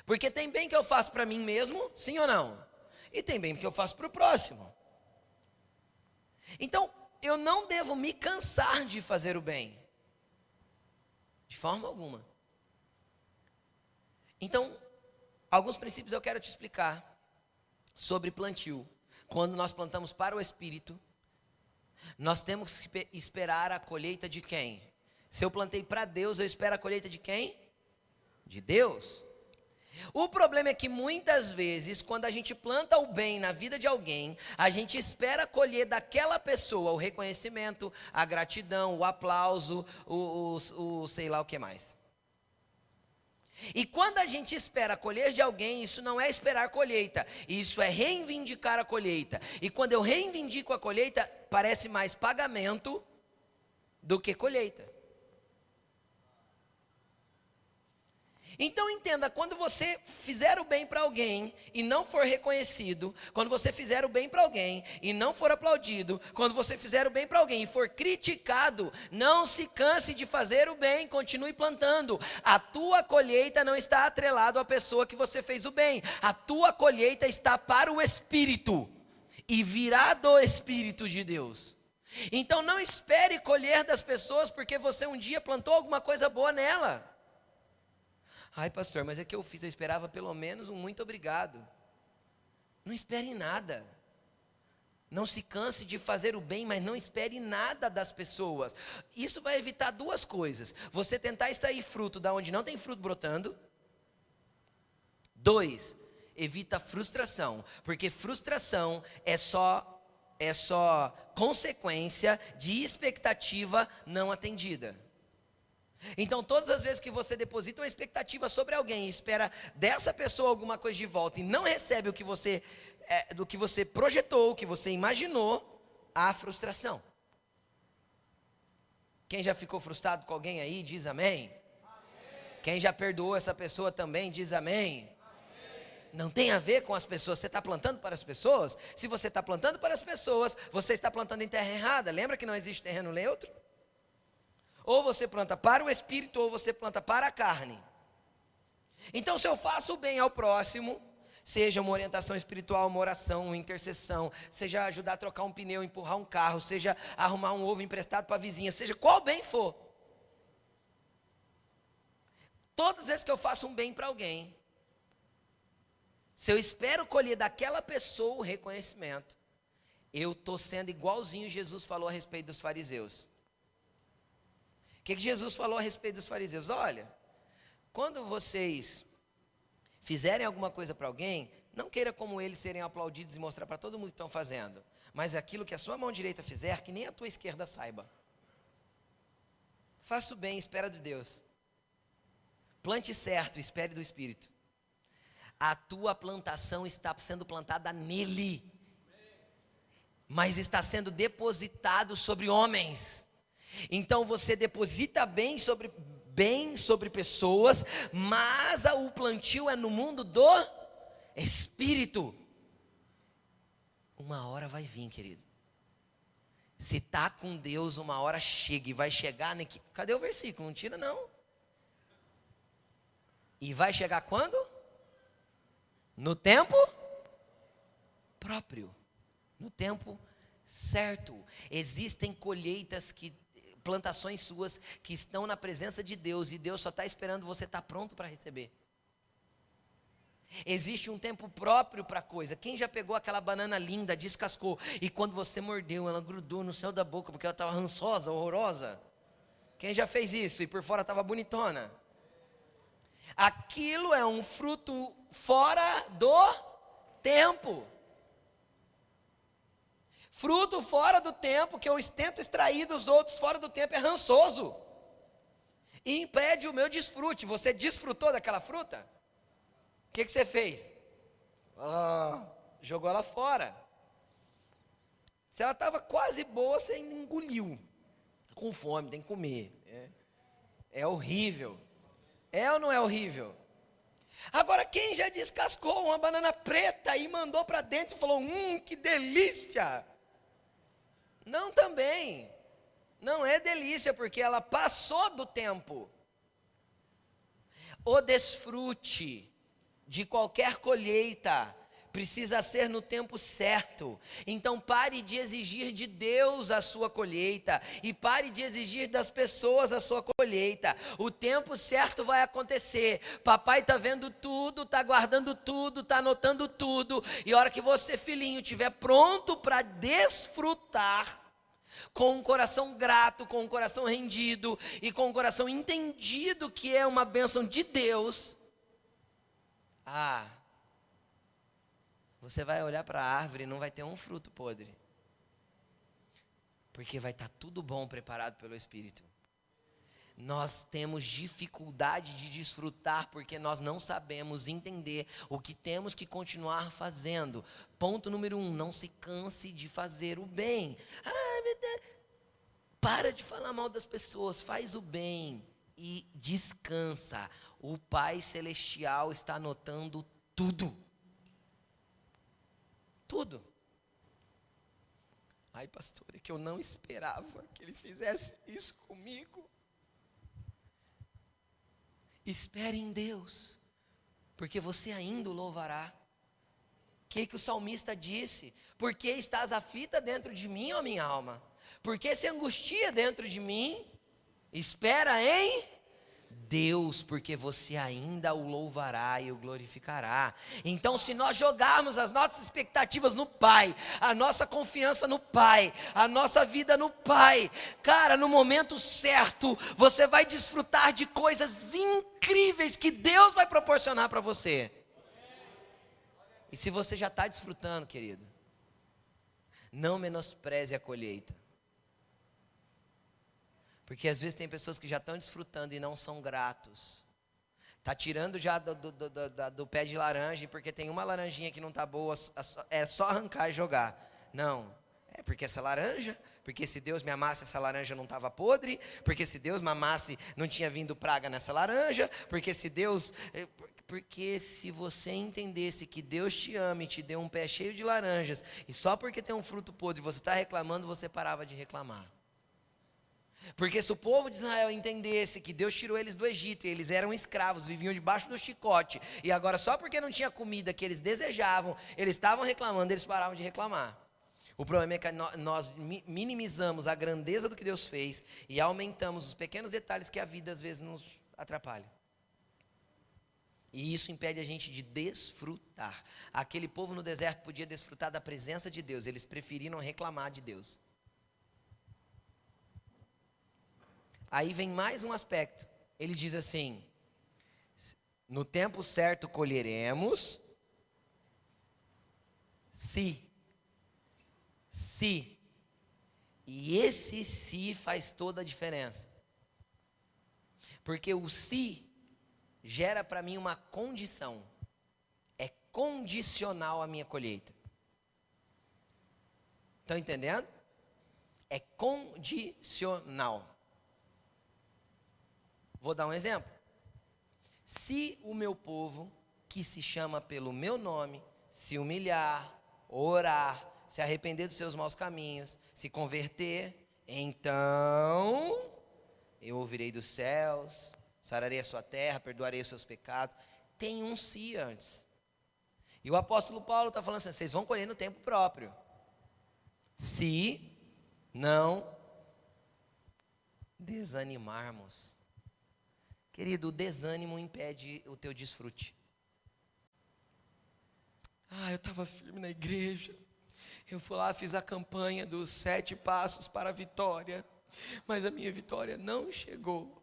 Porque tem bem que eu faço para mim mesmo, sim ou não? E tem bem que eu faço para o próximo. Então, eu não devo me cansar de fazer o bem. De forma alguma. Então, alguns princípios eu quero te explicar sobre plantio. Quando nós plantamos para o Espírito, nós temos que esperar a colheita de quem? Se eu plantei para Deus, eu espero a colheita de quem? De Deus. O problema é que muitas vezes, quando a gente planta o bem na vida de alguém, a gente espera colher daquela pessoa o reconhecimento, a gratidão, o aplauso, o sei lá o que mais. E quando a gente espera colher de alguém, isso não é esperar colheita, isso é reivindicar a colheita. E quando eu reivindico a colheita, parece mais pagamento do que colheita. Então entenda, quando você fizer o bem para alguém e não for reconhecido, quando você fizer o bem para alguém e não for aplaudido, quando você fizer o bem para alguém e for criticado, não se canse de fazer o bem, continue plantando. A tua colheita não está atrelada à pessoa que você fez o bem, a tua colheita está para o Espírito e virá do Espírito de Deus. Então não espere colher das pessoas porque você um dia plantou alguma coisa boa nela. Ai, pastor, mas é que eu fiz, eu esperava pelo menos um muito obrigado. Não espere nada. Não se canse de fazer o bem, mas não espere nada das pessoas. Isso vai evitar duas coisas. Você tentar extrair fruto da onde não tem fruto brotando. 2, evita frustração, porque frustração é só consequência de expectativa não atendida. Então todas as vezes que você deposita uma expectativa sobre alguém e espera dessa pessoa alguma coisa de volta e não recebe o que do que você projetou, o que você imaginou, há frustração. Quem já ficou frustrado com alguém aí, diz amém. Quem já perdoou essa pessoa também, diz amém. Não tem a ver com as pessoas, você está plantando para as pessoas? Se você está plantando para as pessoas, você está plantando em terra errada. Lembra que não existe terreno neutro? Ou você planta para o Espírito, ou você planta para a carne. Então, se eu faço o bem ao próximo, seja uma orientação espiritual, uma oração, uma intercessão, seja ajudar a trocar um pneu, empurrar um carro, seja arrumar um ovo emprestado para a vizinha, seja qual bem for. Todas as vezes que eu faço um bem para alguém, se eu espero colher daquela pessoa o reconhecimento, eu estou sendo igualzinho Jesus falou a respeito dos fariseus. O que Jesus falou a respeito dos fariseus? Olha, quando vocês fizerem alguma coisa para alguém, não queira como eles serem aplaudidos e mostrar para todo mundo que estão fazendo, mas aquilo que a sua mão direita fizer, que nem a tua esquerda saiba. Faça o bem, espera de Deus. Plante certo, espere do Espírito. A tua plantação está sendo plantada nele, mas está sendo depositado sobre homens. Então você deposita bem sobre pessoas, mas o plantio é no mundo do Espírito. Uma hora vai vir, querido. Se está com Deus, uma hora chega e vai chegar. Cadê o versículo? Não tira não. E vai chegar quando? No tempo próprio. No tempo certo. Existem colheitas plantações suas que estão na presença de Deus e Deus só está esperando você estar pronto para receber. Existe um tempo próprio para a coisa. Quem já pegou aquela banana linda, descascou, e quando você mordeu, ela grudou no céu da boca porque ela estava rançosa, horrorosa? Quem já fez isso e por fora estava bonitona? Aquilo é um fruto fora do tempo. Fruto fora do tempo, que eu tento extrair dos outros fora do tempo, é rançoso. E impede o meu desfrute. Você desfrutou daquela fruta? O que você fez? Jogou ela fora. Se ela estava quase boa, você engoliu. Com fome, tem que comer. É horrível. É ou não é horrível? Agora, quem já descascou uma banana preta e mandou para dentro e falou, que delícia! Não também. Não é delícia, porque ela passou do tempo. O desfrute de qualquer colheita precisa ser no tempo certo. Então pare de exigir de Deus a sua colheita e pare de exigir das pessoas a sua colheita. O tempo certo vai acontecer. Papai está vendo tudo, está guardando tudo, está anotando tudo, e a hora que você, filhinho, estiver pronto para desfrutar, com um coração grato, com um coração rendido e com um coração entendido que é uma bênção de Deus, você vai olhar para a árvore e não vai ter um fruto podre, porque vai estar tudo bom preparado pelo Espírito. Nós temos dificuldade de desfrutar porque nós não sabemos entender o que temos que continuar fazendo. Ponto número 1, não se canse de fazer o bem. Meu Deus. Para de falar mal das pessoas, faz o bem e descansa. O Pai Celestial está anotando tudo. Tudo. Ai, pastor, é que eu não esperava que ele fizesse isso comigo. Espere em Deus, porque você ainda o louvará. O que o salmista disse? Por que estás aflita dentro de mim, ó minha alma? Por que se angustia dentro de mim? Espera em Deus, porque você ainda o louvará e o glorificará. Então, se nós jogarmos as nossas expectativas no Pai, a nossa confiança no Pai, a nossa vida no Pai, cara, no momento certo, você vai desfrutar de coisas incríveis que Deus vai proporcionar para você. E se você já está desfrutando, querido, não menospreze a colheita. Porque às vezes tem pessoas que já estão desfrutando e não são gratos. Está tirando já do pé de laranja, porque tem uma laranjinha que não está boa, é só arrancar e jogar. Não, é porque essa laranja, porque se Deus me amasse essa laranja não estava podre, porque se Deus me amasse não tinha vindo praga nessa laranja, porque se você entendesse que Deus te ama e te deu um pé cheio de laranjas, e só porque tem um fruto podre você está reclamando, você parava de reclamar. Porque se o povo de Israel entendesse que Deus tirou eles do Egito, e eles eram escravos, viviam debaixo do chicote, e agora só porque não tinha comida que eles desejavam, eles estavam reclamando, eles paravam de reclamar. O problema é que nós minimizamos a grandeza do que Deus fez e aumentamos os pequenos detalhes que a vida às vezes nos atrapalha. E isso impede a gente de desfrutar. Aquele povo no deserto podia desfrutar da presença de Deus, eles preferiram reclamar de Deus. Aí vem mais um aspecto. Ele diz assim: no tempo certo colheremos, se. E esse se faz toda a diferença. Porque o se gera para mim uma condição. É condicional a minha colheita. Estão entendendo? É condicional. Vou dar um exemplo. Se o meu povo, que se chama pelo meu nome, se humilhar, orar, se arrepender dos seus maus caminhos, se converter, então eu ouvirei dos céus, sararei a sua terra, perdoarei os seus pecados. Tem um se antes. E o apóstolo Paulo está falando assim: vocês vão colher no tempo próprio. Se não desanimarmos. Querido, o desânimo impede o teu desfrute. Eu estava firme na igreja. Eu fui lá, fiz a campanha dos 7 passos para a vitória. Mas a minha vitória não chegou.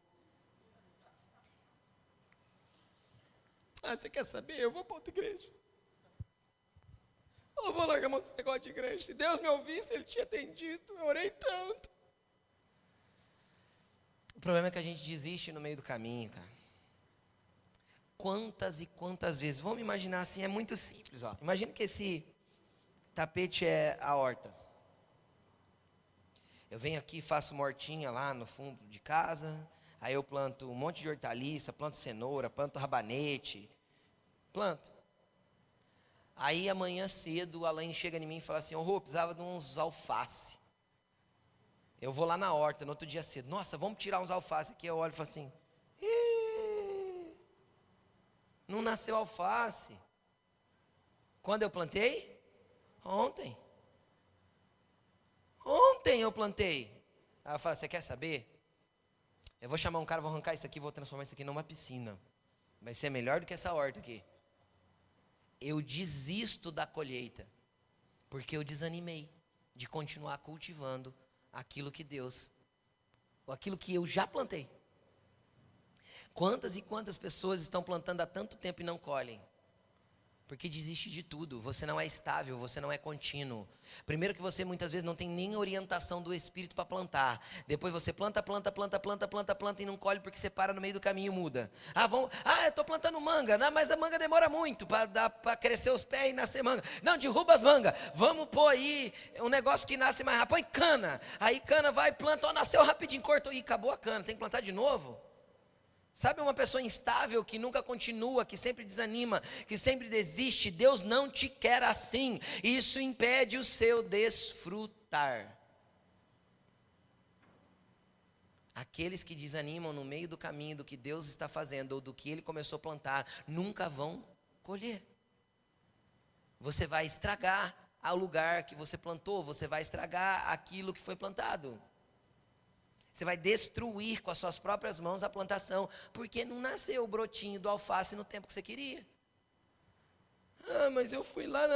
Você quer saber? Eu vou para outra igreja. Eu vou largar mão desse negócio de igreja. Se Deus me ouvisse, Ele tinha atendido. Eu orei tanto. O problema é que a gente desiste no meio do caminho, cara. Quantas e quantas vezes? Vamos imaginar assim, é muito simples. Imagina que esse tapete é a horta. Eu venho aqui, faço uma hortinha lá no fundo de casa. Aí eu planto um monte de hortaliça, planto cenoura, planto rabanete. Planto. Aí amanhã cedo, o Alain chega em mim e fala assim: Rô, precisava de uns alface. Eu vou lá na horta, no outro dia cedo. Nossa, vamos tirar uns alface aqui. Eu olho e falo assim: não nasceu alface. Quando eu plantei? Ontem. Ontem eu plantei. Aí eu falo: você quer saber? Eu vou chamar um cara, vou arrancar isso aqui, vou transformar isso aqui numa piscina. Vai ser melhor do que essa horta aqui. Eu desisto da colheita, porque eu desanimei de continuar cultivando aquilo que Deus, ou aquilo que eu já plantei. Quantas e quantas pessoas estão plantando há tanto tempo e não colhem? Porque desiste de tudo. Você não é estável, você não é contínuo. Primeiro que você muitas vezes não tem nem orientação do Espírito para plantar. Depois você planta e não colhe porque você para no meio do caminho e muda. Eu estou plantando manga, mas a manga demora muito para crescer os pés e nascer manga. Não, derruba as mangas. Vamos pôr aí um negócio que nasce mais rápido. Põe cana. Aí cana vai, planta, nasceu rapidinho, cortou e acabou a cana. Tem que plantar de novo. Sabe uma pessoa instável que nunca continua, que sempre desanima, que sempre desiste? Deus não te quer assim. Isso impede o seu desfrutar. Aqueles que desanimam no meio do caminho do que Deus está fazendo ou do que Ele começou a plantar, nunca vão colher. Você vai estragar o lugar que você plantou, você vai estragar aquilo que foi plantado. Você vai destruir com as suas próprias mãos a plantação, porque não nasceu o brotinho do alface no tempo que você queria. Mas eu fui lá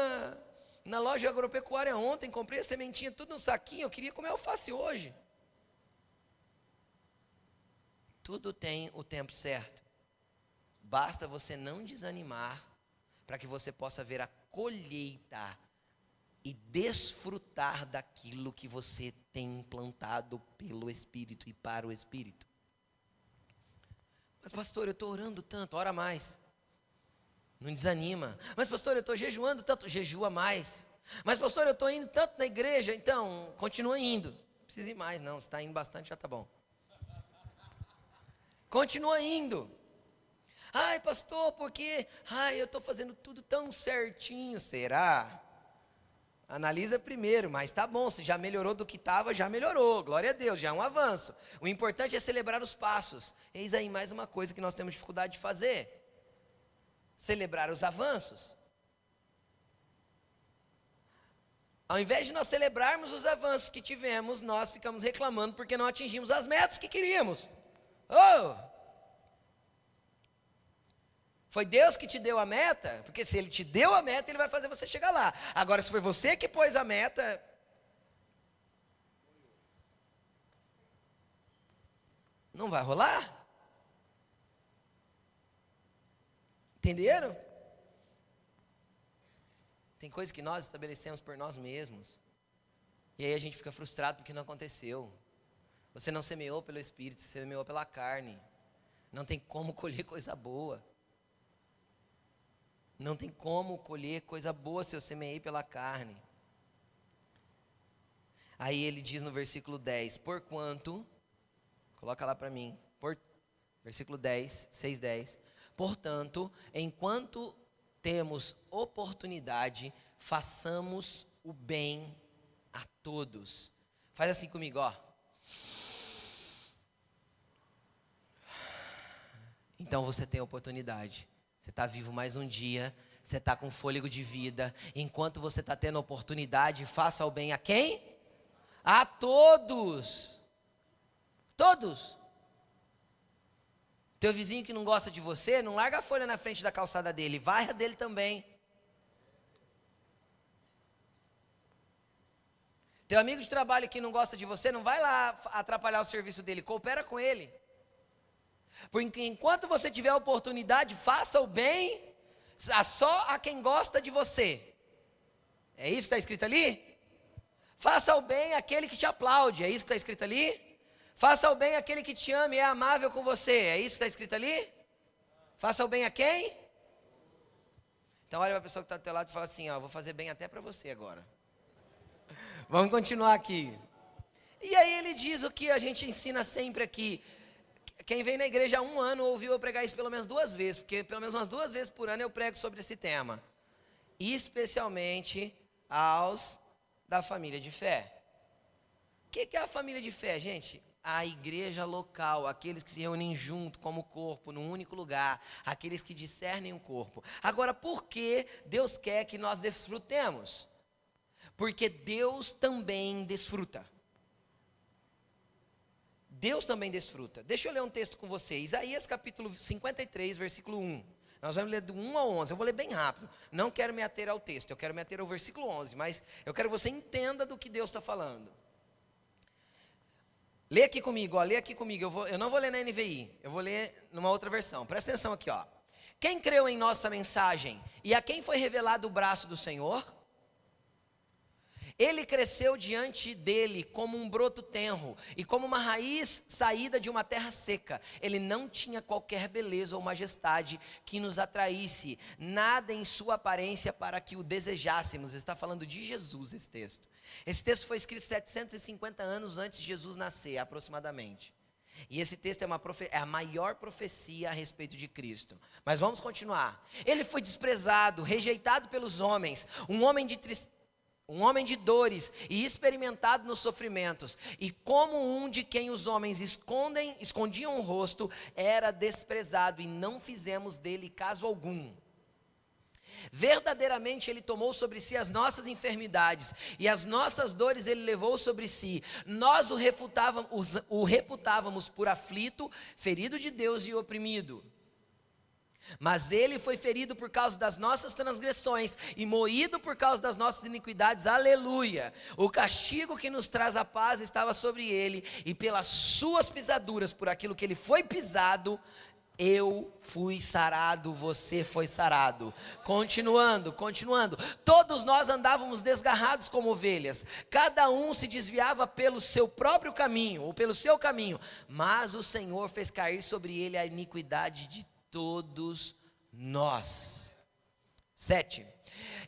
na loja agropecuária ontem, comprei a sementinha tudo no saquinho, eu queria comer alface hoje. Tudo tem o tempo certo. Basta você não desanimar, para que você possa ver a colheita e desfrutar daquilo que você tem implantado pelo Espírito e para o Espírito. Mas pastor, eu estou orando tanto, ora mais. Não desanima. Mas pastor, eu estou jejuando tanto, jejua mais. Mas pastor, eu estou indo tanto na igreja, então continua indo. Não precisa ir mais não, se está indo bastante já está bom. Continua indo. Pastor, porque eu estou fazendo tudo tão certinho, será? Analisa primeiro, mas tá bom, se já melhorou do que estava, já melhorou, glória a Deus, já é um avanço. O importante é celebrar os passos. Eis aí mais uma coisa que nós temos dificuldade de fazer: celebrar os avanços. Ao invés de nós celebrarmos os avanços que tivemos, nós ficamos reclamando porque não atingimos as metas que queríamos. Foi Deus que te deu a meta? Porque se Ele te deu a meta, Ele vai fazer você chegar lá. Agora, se foi você que pôs a meta, não vai rolar. Entenderam? Tem coisas que nós estabelecemos por nós mesmos. E aí a gente fica frustrado porque não aconteceu. Você não semeou pelo Espírito, você semeou pela carne. Não tem como colher coisa boa. Não tem como colher coisa boa se eu semeei pela carne. Aí ele diz no versículo 10, porquanto, coloca lá para mim, versículo 10, 6:10, portanto, enquanto temos oportunidade, façamos o bem a todos. Faz assim comigo, ó. Então você tem oportunidade. Você está vivo mais um dia, você está com fôlego de vida. Enquanto você está tendo oportunidade, faça o bem a quem? A todos. Todos. Teu vizinho que não gosta de você, não larga a folha na frente da calçada dele, vai a dele também. Teu amigo de trabalho que não gosta de você, não vai lá atrapalhar o serviço dele, coopera com ele. Porque enquanto você tiver a oportunidade, faça o bem só a quem gosta de você. É isso que está escrito ali? Faça o bem àquele que te aplaude. É isso que está escrito ali? Faça o bem àquele que te ama e é amável com você. É isso que está escrito ali? Faça o bem a quem? Então olha para a pessoa que está do teu lado e fala assim, ó, vou fazer bem até para você agora. Vamos continuar aqui. E aí ele diz o que a gente ensina sempre aqui. Quem vem na igreja há um ano ouviu eu pregar isso pelo menos 2 vezes, porque pelo menos umas 2 vezes por ano eu prego sobre esse tema. Especialmente aos da família de fé. O que é a família de fé, gente? A igreja local, aqueles que se reúnem junto como corpo, num único lugar, aqueles que discernem o corpo. Agora, por que Deus quer que nós desfrutemos? Porque Deus também desfruta. Deus também desfruta. Deixa eu ler um texto com você. Isaías capítulo 53, versículo 1. Nós vamos ler do 1 ao 11. Eu vou ler bem rápido. Não quero me ater ao texto. Eu quero me ater ao versículo 11. Mas eu quero que você entenda do que Deus está falando. Lê aqui comigo. Ó, lê aqui comigo. Eu não vou ler na NVI. Eu vou ler numa outra versão. Presta atenção aqui. Ó. Quem creu em nossa mensagem? E a quem foi revelado o braço do Senhor? Ele cresceu diante dele como um broto tenro e como uma raiz saída de uma terra seca. Ele não tinha qualquer beleza ou majestade que nos atraísse, nada em sua aparência para que o desejássemos. Está falando de Jesus esse texto. Esse texto foi escrito 750 anos antes de Jesus nascer, aproximadamente. E esse texto é a maior profecia a respeito de Cristo. Mas vamos continuar. Ele foi desprezado, rejeitado pelos homens, um homem de dores e experimentado nos sofrimentos, e como um de quem os homens escondiam o rosto, era desprezado, e não fizemos dele caso algum. Verdadeiramente ele tomou sobre si as nossas enfermidades, e as nossas dores ele levou sobre si. Nós o reputávamos por aflito, ferido de Deus e oprimido. Mas ele foi ferido por causa das nossas transgressões e moído por causa das nossas iniquidades, aleluia. O castigo que nos traz a paz estava sobre ele, e pelas suas pisaduras, por aquilo que ele foi pisado, eu fui sarado, você foi sarado. Continuando. Todos nós andávamos desgarrados como ovelhas, cada um se desviava pelo seu próprio caminho, ou pelo seu caminho, mas o Senhor fez cair sobre ele a iniquidade de todos nós. 7.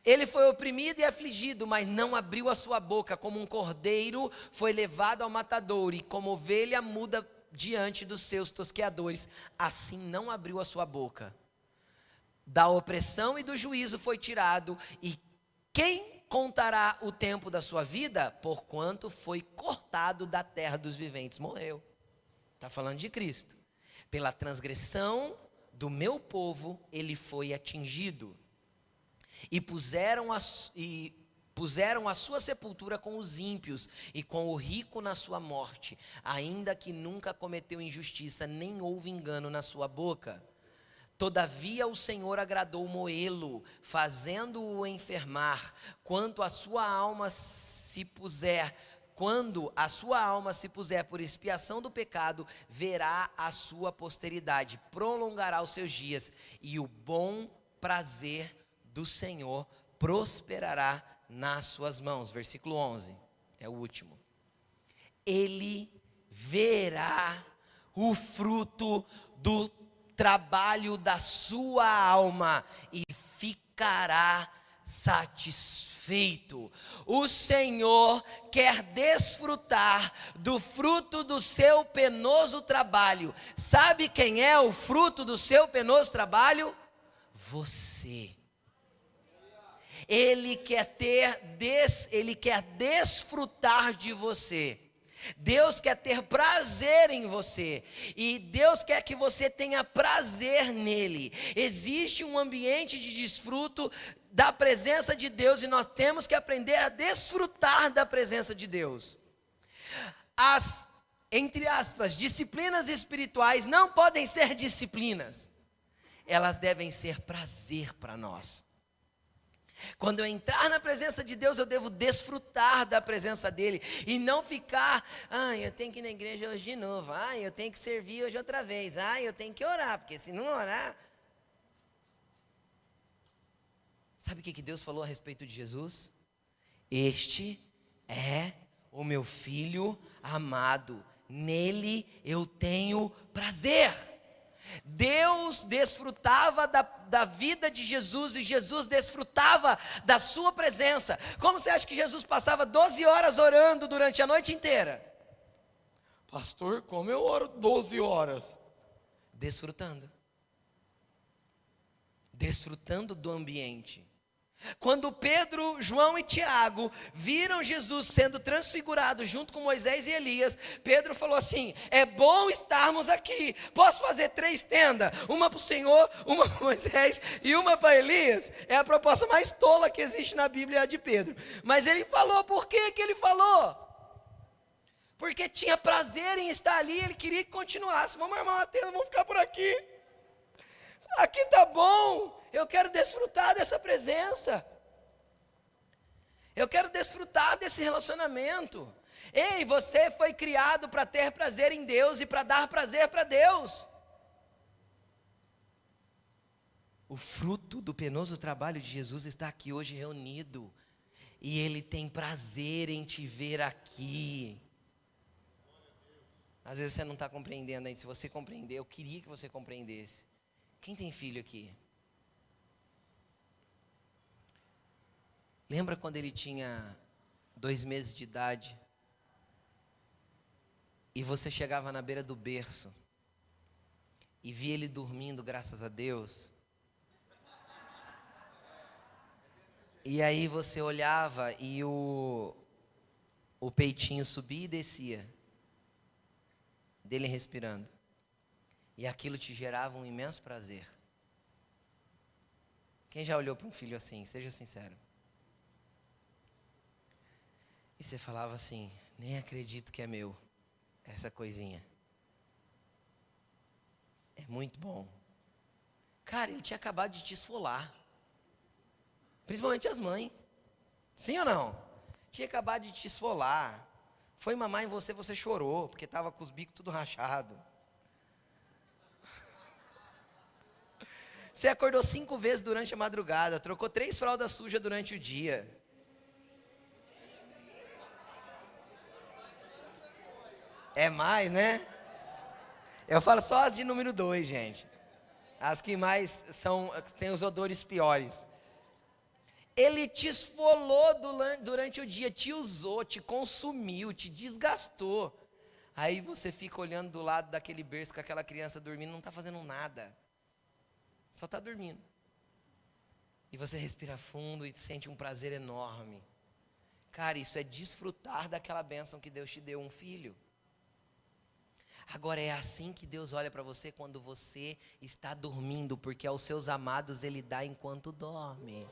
Ele foi oprimido e afligido, mas não abriu a sua boca. Como um cordeiro foi levado ao matadouro, e como ovelha muda diante dos seus tosqueadores, assim não abriu a sua boca. Da opressão e do juízo foi tirado, e quem contará o tempo da sua vida, porquanto foi cortado da terra dos viventes. Morreu. Está falando de Cristo. Pela transgressão do meu povo, ele foi atingido. E puseram a sua sepultura com os ímpios e com o rico na sua morte, ainda que nunca cometeu injustiça, nem houve engano na sua boca. Todavia o Senhor agradou moê-lo, fazendo-o enfermar. Quando a sua alma se puser por expiação do pecado, verá a sua posteridade, prolongará os seus dias, e o bom prazer do Senhor prosperará nas suas mãos. Versículo 11, é o último. Ele verá o fruto do trabalho da sua alma e ficará satisfeito. O Senhor quer desfrutar do fruto do seu penoso trabalho. Sabe quem é o fruto do seu penoso trabalho? Você. Ele quer desfrutar de você. Deus quer ter prazer em você, e Deus quer que você tenha prazer nele. Existe um ambiente de desfruto da presença de Deus, e nós temos que aprender a desfrutar da presença de Deus. As, entre aspas, disciplinas espirituais não podem ser disciplinas, elas devem ser prazer para nós. Quando eu entrar na presença de Deus, eu devo desfrutar da presença dele e não ficar, eu tenho que ir na igreja hoje de novo, eu tenho que servir hoje outra vez, eu tenho que orar, porque se não orar... Sabe o que Deus falou a respeito de Jesus? Este é o meu filho amado, nele eu tenho prazer. Deus desfrutava da vida de Jesus, e Jesus desfrutava da sua presença. Como você acha que Jesus passava 12 horas orando durante a noite inteira? Pastor, como eu oro 12 horas? Desfrutando do ambiente. Quando Pedro, João e Tiago viram Jesus sendo transfigurado junto com Moisés e Elias, Pedro falou assim: é bom estarmos aqui, posso fazer 3 tendas, uma para o Senhor, uma para Moisés e uma para Elias? É a proposta mais tola que existe na Bíblia, a de Pedro. Mas ele falou, por que ele falou? Porque tinha prazer em estar ali, ele queria que continuasse. Vamos armar uma tenda, vamos ficar por aqui. Aqui está bom. Eu quero desfrutar dessa presença. Eu quero desfrutar desse relacionamento. Ei, você foi criado para ter prazer em Deus e para dar prazer para Deus. O fruto do penoso trabalho de Jesus está aqui hoje reunido. E Ele tem prazer em te ver aqui. Às vezes você não está compreendendo aí. Se você compreender, eu queria que você compreendesse. Quem tem filho aqui? Lembra quando ele tinha 2 meses de idade e você chegava na beira do berço e via ele dormindo, graças a Deus? E aí você olhava e o peitinho subia e descia dele respirando, e aquilo te gerava um imenso prazer. Quem já olhou para um filho assim? Seja sincero. E você falava assim: nem acredito que é meu, essa coisinha. É muito bom. Cara, ele tinha acabado de te esfolar. Principalmente as mães. Sim ou não? Tinha acabado de te esfolar. Foi mamar em você, você chorou, porque estava com os bicos tudo rachado. Você acordou 5 vezes durante a madrugada, trocou 3 fraldas sujas durante o dia. É mais, né? Eu falo só as de número 2, gente. As que mais tem os odores piores. Ele te esfolou durante o dia, te usou, te consumiu, te desgastou. Aí você fica olhando do lado daquele berço com aquela criança dormindo, não está fazendo nada. Só está dormindo. E você respira fundo e sente um prazer enorme. Cara, isso é desfrutar daquela bênção que Deus te deu, um filho. Agora é assim que Deus olha para você quando você está dormindo, porque aos seus amados Ele dá enquanto dorme.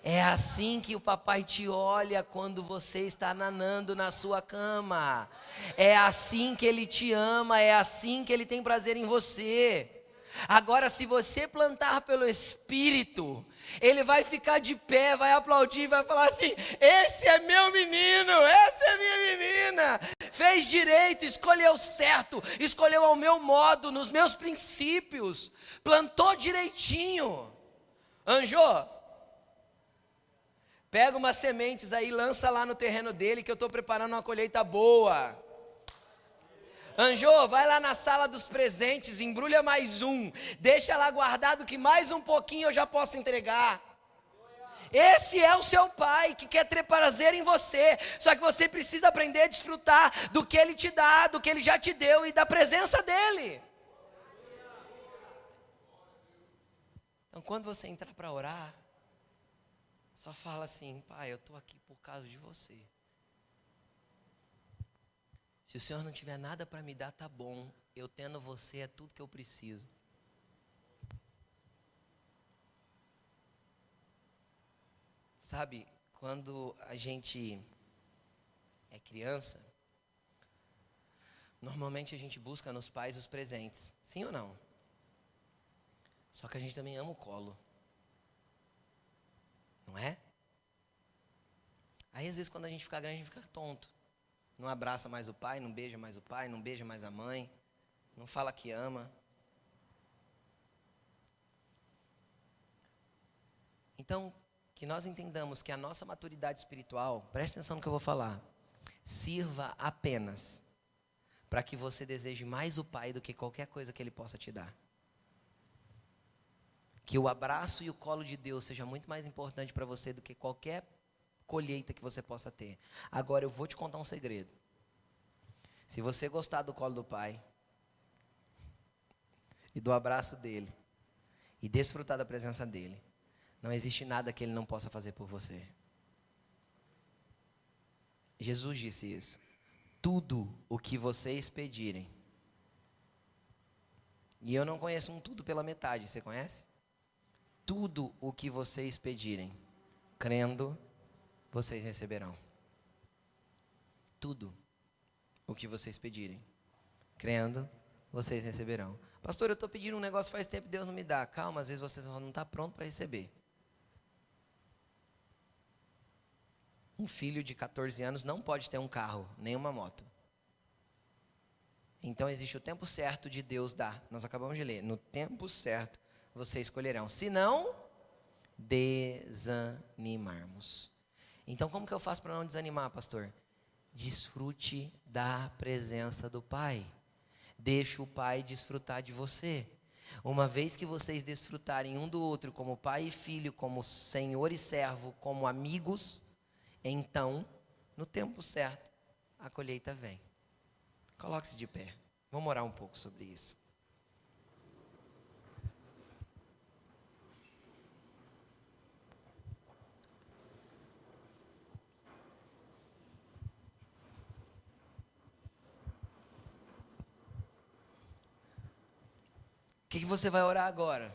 É assim que o papai te olha quando você está nanando na sua cama. É assim que Ele te ama, é assim que Ele tem prazer em você. Agora, se você plantar pelo Espírito, Ele vai ficar de pé, vai aplaudir, vai falar assim: esse é meu menino, essa é minha menina. Fez direito, escolheu certo, escolheu ao meu modo, nos meus princípios, plantou direitinho. Anjo, pega umas sementes aí, lança lá no terreno dele, que eu estou preparando uma colheita boa. Anjo, vai lá na sala dos presentes, embrulha mais um, deixa lá guardado que mais um pouquinho eu já posso entregar. Esse é o seu pai que quer ter prazer em você, só que você precisa aprender a desfrutar do que ele te dá, do que ele já te deu e da presença dele. Então quando você entrar para orar, só fala assim: pai, eu estou aqui por causa de você. Se o Senhor não tiver nada para me dar, tá bom. Eu tendo você é tudo que eu preciso. Sabe, quando a gente é criança, normalmente a gente busca nos pais os presentes. Sim ou não? Só que a gente também ama o colo. Não é? Aí às vezes quando a gente fica grande, a gente fica tonto. Não abraça mais o pai, não beija mais o pai, não beija mais a mãe, não fala que ama. Então, que nós entendamos que a nossa maturidade espiritual, preste atenção no que eu vou falar, sirva apenas para que você deseje mais o pai do que qualquer coisa que ele possa te dar. Que o abraço e o colo de Deus seja muito mais importante para você do que qualquer colheita que você possa ter. Agora eu vou te contar um segredo. Se você gostar do colo do pai e do abraço dele e desfrutar da presença dele, não existe nada que ele não possa fazer por você. Jesus disse isso. Tudo o que vocês pedirem. E eu não conheço um tudo pela metade, você conhece? Tudo o que vocês pedirem, crendo, vocês receberão. Tudo o que vocês pedirem, crendo, vocês receberão. Pastor, eu estou pedindo um negócio faz tempo e Deus não me dá. Calma, às vezes você só não está pronto para receber. Um filho de 14 anos não pode ter um carro, nem uma moto. Então existe o tempo certo de Deus dar. Nós acabamos de ler. No tempo certo, vocês escolherão. Se não, desanimarmos. Então como que eu faço para não desanimar, pastor? Desfrute da presença do Pai. Deixe o Pai desfrutar de você. Uma vez que vocês desfrutarem um do outro como pai e filho, como senhor e servo, como amigos, então, no tempo certo, a colheita vem. Coloque-se de pé. Vamos orar um pouco sobre isso. O que você vai orar agora?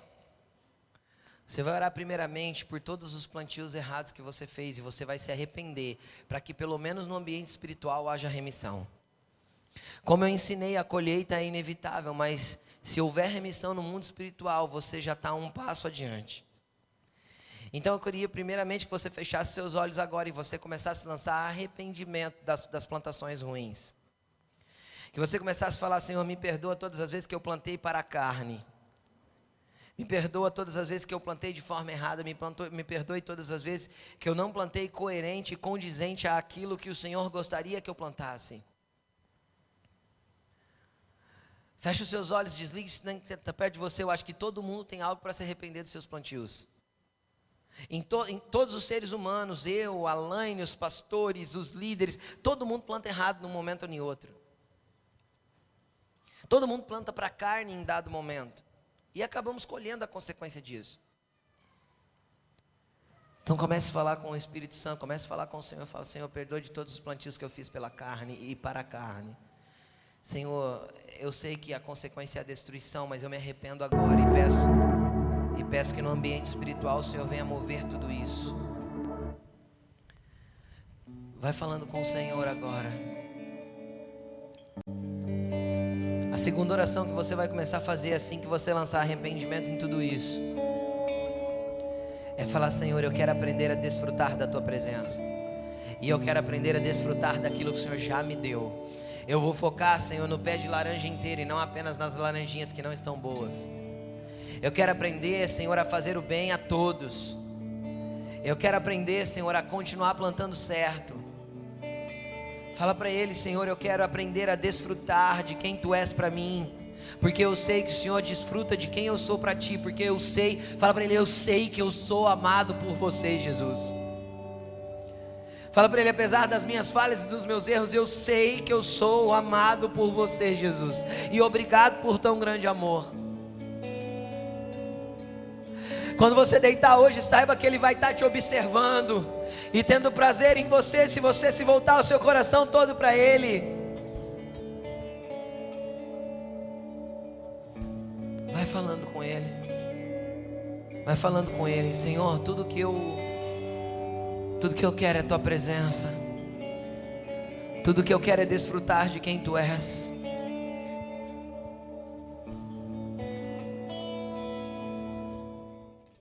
Você vai orar primeiramente por todos os plantios errados que você fez e você vai se arrepender, para que pelo menos no ambiente espiritual haja remissão. Como eu ensinei, a colheita é inevitável, mas se houver remissão no mundo espiritual, você já está um passo adiante. Então eu queria primeiramente que você fechasse seus olhos agora e você começasse a lançar arrependimento das plantações ruins. Que você começasse a falar: Senhor, me perdoa todas as vezes que eu plantei para a carne. Me perdoa todas as vezes que eu plantei de forma errada. Me perdoe todas as vezes que eu não plantei coerente e condizente àquilo que o Senhor gostaria que eu plantasse. Feche os seus olhos, desligue se não está perto de você. Eu acho que todo mundo tem algo para se arrepender dos seus plantios. Em todos os seres humanos, eu, Alaine, os pastores, os líderes, todo mundo planta errado num momento ou em outro. Todo mundo planta para a carne em dado momento. E acabamos colhendo a consequência disso. Então comece a falar com o Espírito Santo, comece a falar com o Senhor. Fala: Senhor, perdoe de todos os plantios que eu fiz pela carne e para a carne. Senhor, eu sei que a consequência é a destruição, mas eu me arrependo agora e peço que no ambiente espiritual o Senhor venha mover tudo isso. Vai falando com o Senhor agora. A segunda oração que você vai começar a fazer assim que você lançar arrependimento em tudo isso é falar: Senhor, eu quero aprender a desfrutar da Tua presença, e eu quero aprender a desfrutar daquilo que o Senhor já me deu. Eu vou focar, Senhor, no pé de laranja inteiro e não apenas nas laranjinhas que não estão boas. Eu quero aprender, Senhor, a fazer o bem a todos. Eu quero aprender, Senhor, a continuar plantando certo. Fala para Ele: Senhor, eu quero aprender a desfrutar de quem Tu és para mim, porque eu sei que o Senhor desfruta de quem eu sou para Ti, porque eu sei, fala para Ele: eu sei que eu sou amado por Você, Jesus. Fala para Ele: apesar das minhas falhas e dos meus erros, eu sei que eu sou amado por Você, Jesus, e obrigado por tão grande amor. Quando você deitar hoje, saiba que Ele vai estar te observando e tendo prazer em você, se você se voltar o seu coração todo para Ele. Vai falando com Ele, vai falando com Ele: Senhor, tudo que eu quero é Tua presença, tudo que eu quero é desfrutar de quem Tu és.